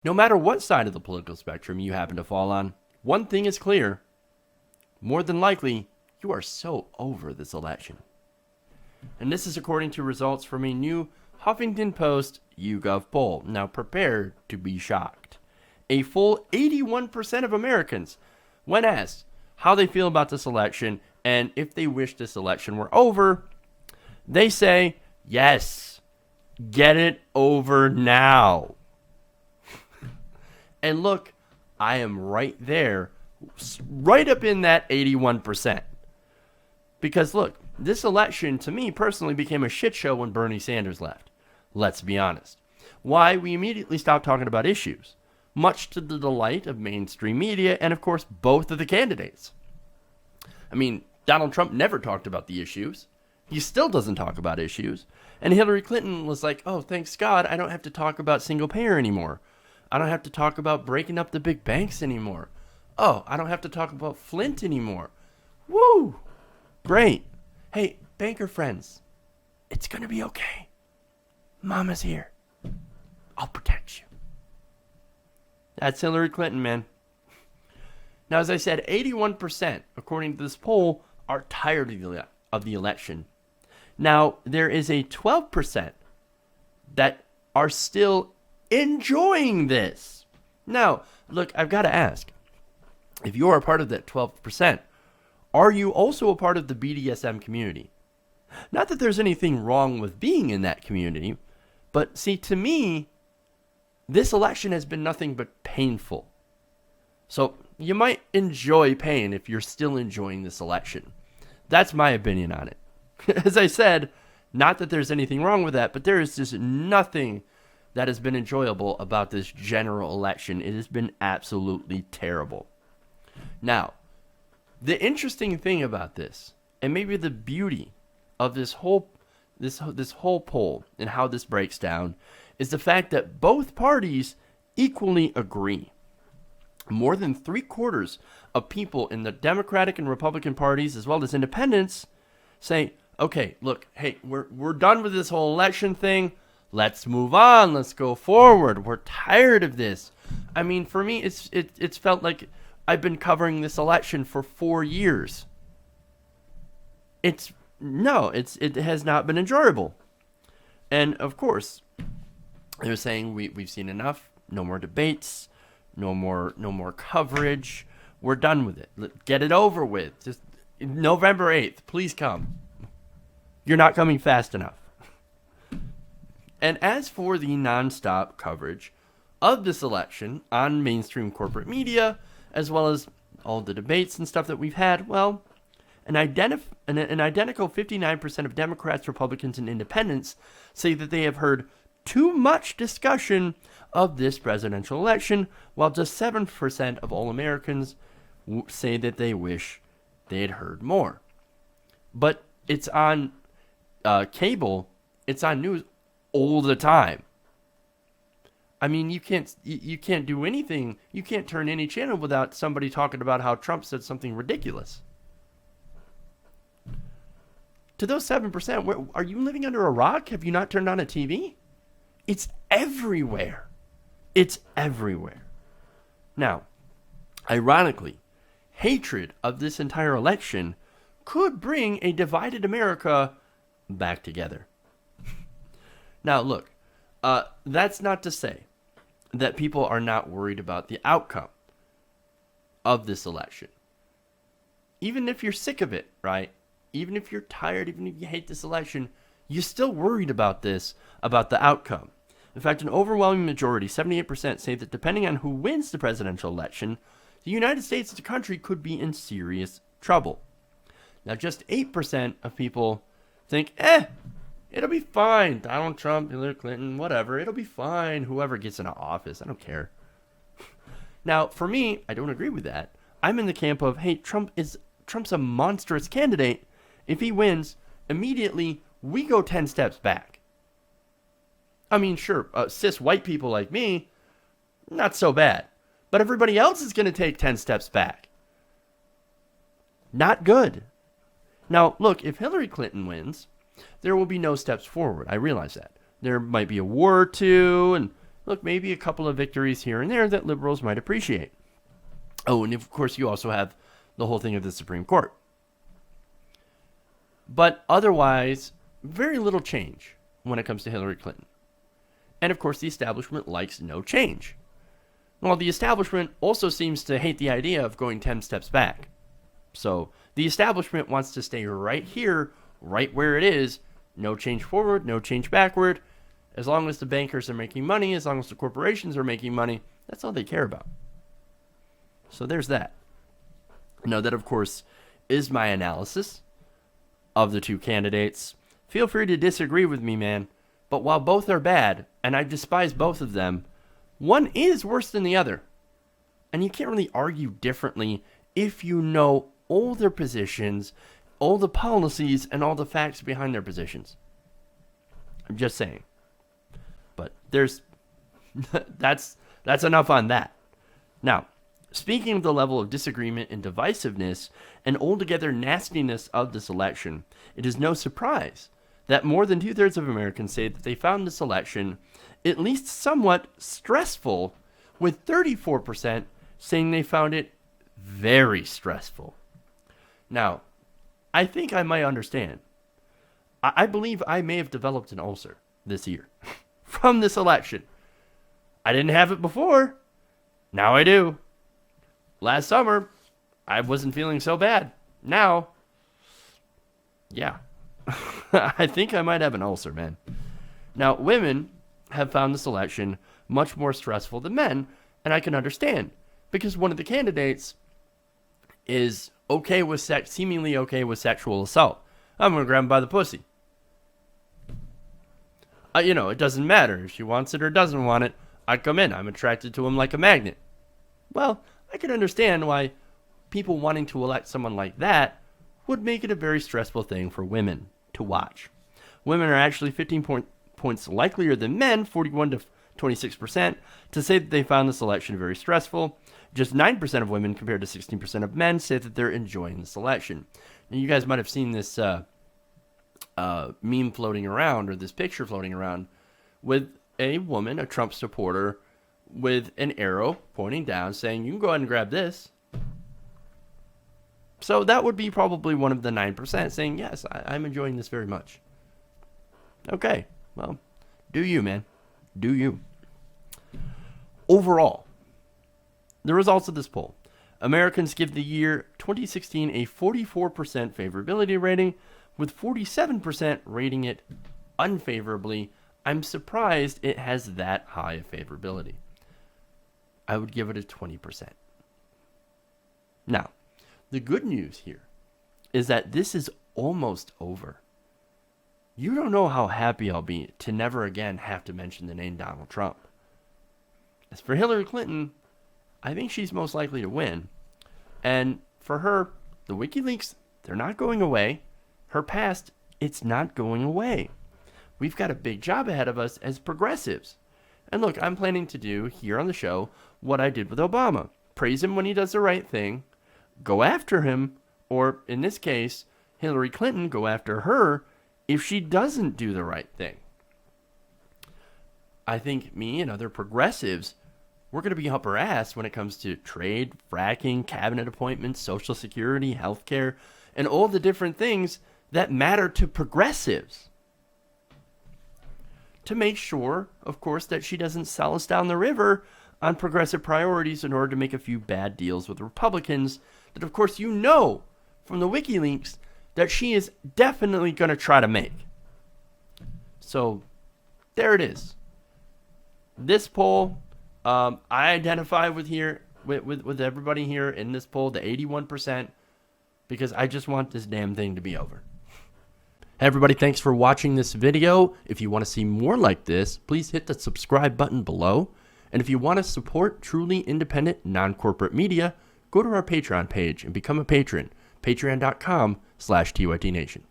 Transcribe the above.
No matter what side of the political spectrum you happen to fall on, one thing is clear. More than likely, you are so over this election. And this is according to results from a new Huffington Post YouGov poll. Now prepare to be shocked. A full 81% of Americans, when asked how they feel about this election and if they wish this election were over, they say, yes, get it over now. And look, I am right there, right up in that 81%. Because look, this election, to me personally, became a shit show when Bernie Sanders left. Let's be honest. Why? We immediately stopped talking about issues, much to the delight of mainstream media and, of course, both of the candidates. I mean, Donald Trump never talked about the issues. He still doesn't talk about issues. And Hillary Clinton was like, oh, thanks God, I don't have to talk about single payer anymore. I don't have to talk about breaking up the big banks anymore. Oh, I don't have to talk about Flint anymore. Woo! Great. Hey, banker friends, it's going to be okay. Mama's here. I'll protect you. That's Hillary Clinton, man. Now, as I said, 81%, according to this poll, are tired of the election. Now, there is a 12% that are still enjoying this. Now, look, I've got to ask, if you are a part of that 12%, are you also a part of the BDSM community? Not that there's anything wrong with being in that community, but see, to me, this election has been nothing but painful. So you might enjoy pain if you're still enjoying this election. That's my opinion on it. As I said, not that there's anything wrong with that, but there is just nothing that has been enjoyable about this general election. It has been absolutely terrible. Now, the interesting thing about this, and maybe the beauty of this whole poll and how this breaks down, is the fact that both parties equally agree. More than 3/4 of people in the Democratic and Republican parties, as well as independents, say, okay, look, hey, we're done with this whole election thing. Let's move on. Let's go forward. We're tired of this. I mean, for me, it's felt like I've been covering this election for 4 years. It has not been enjoyable. And of course, they're saying we've seen enough. No more debates. No more coverage. We're done with it. Get it over with. Just November 8th, please come. You're not coming fast enough. And as for the nonstop coverage of this election on mainstream corporate media, as well as all the debates and stuff that we've had, well, an identical 59% of Democrats, Republicans, and independents say that they have heard too much discussion of this presidential election, while just 7% of all Americans say that they wish they had heard more. But it's on cable, it's on news all the time. I mean, you can't do anything. You can't turn any channel without somebody talking about how Trump said something ridiculous. To those 7%, are you living under a rock? Have you not turned on a TV? It's everywhere. It's everywhere. Now, ironically, hatred of this entire election could bring a divided America back together. Now, look, that's not to say that people are not worried about the outcome of this election. Even if you're sick of it, right? Even if you're tired, even if you hate this election, you're still worried about the outcome. In fact, an overwhelming majority, 78%, say that depending on who wins the presidential election, the United States as a country could be in serious trouble. Now, just 8% of people think, it'll be fine. Donald Trump, Hillary Clinton, whatever. It'll be fine. Whoever gets into office, I don't care. Now, for me, I don't agree with that. I'm in the camp of, hey, Trump's a monstrous candidate. If he wins, immediately we go 10 steps back. I mean, sure, cis white people like me, not so bad. But everybody else is going to take 10 steps back. Not good. Now, look, if Hillary Clinton wins, there will be no steps forward. I realize that. There might be a war or two, and look, maybe a couple of victories here and there that liberals might appreciate. Oh, and of course, you also have the whole thing of the Supreme Court. But otherwise, very little change when it comes to Hillary Clinton. And of course, the establishment likes no change. Well, the establishment also seems to hate the idea of going 10 steps back. So the establishment wants to stay right here, right where it is. No change forward, no change backward. As long as the bankers are making money, as long as the corporations are making money, that's all they care about. So there's that. Now that, of course, is my analysis of the two candidates. Feel free to disagree with me, man. But while both are bad, and I despise both of them, one is worse than the other. And you can't really argue differently if you know all their positions, all the policies, and all the facts behind their positions. I'm just saying. But there's that's enough on that. Now, speaking of the level of disagreement and divisiveness and altogether nastiness of this election, it is no surprise that more than 2/3 of Americans say that they found this election at least somewhat stressful, with 34% saying they found it very stressful. Now, I think I might understand. I believe I may have developed an ulcer this year from this election. I didn't have it before. Now I do. Last summer, I wasn't feeling so bad. Now, yeah. I think I might have an ulcer, man. Now, women have found this election much more stressful than men, and I can understand, because one of the candidates is okay with seemingly okay with sexual assault. I'm going to grab him by the pussy. It doesn't matter if she wants it or doesn't want it. I come in. I'm attracted to him like a magnet. Well, I can understand why people wanting to elect someone like that would make it a very stressful thing for women to watch. Women are actually 15 points likelier than men, 41 to 26%, to say that they found this election very stressful. Just 9% of women compared to 16% of men say that they're enjoying this election. Now, you guys might have seen this meme floating around, or this picture floating around, with a woman, a Trump supporter, with an arrow pointing down saying, you can go ahead and grab this. So that would be probably one of the 9% saying, yes, I'm enjoying this very much. Okay, well, do you, man. Do you. Overall, the results of this poll. Americans give the year 2016 a 44% favorability rating, with 47% rating it unfavorably. I'm surprised it has that high a favorability. I would give it a 20%. Now, the good news here is that this is almost over. You don't know how happy I'll be to never again have to mention the name Donald Trump. As for Hillary Clinton, I think she's most likely to win. And for her, the WikiLeaks, they're not going away. Her past, it's not going away. We've got a big job ahead of us as progressives. And look, I'm planning to do here on the show what I did with Obama. Praise him when he does the right thing. Go after him, or in this case, Hillary Clinton, go after her if she doesn't do the right thing. I think me and other progressives, we're going to be up our ass when it comes to trade, fracking, cabinet appointments, Social Security, healthcare, and all the different things that matter to progressives. To make sure, of course, that she doesn't sell us down the river on progressive priorities in order to make a few bad deals with Republicans that, of course, you know from the WikiLeaks that she is definitely going to try to make. So, there it is. This poll, I identify with everybody here in this poll, the 81%, because I just want this damn thing to be over. Hey everybody, thanks for watching this video. If you want to see more like this, please hit the subscribe button below. And if you want to support truly independent, non-corporate media, go to our Patreon page and become a patron. Patreon.com/TYTNation.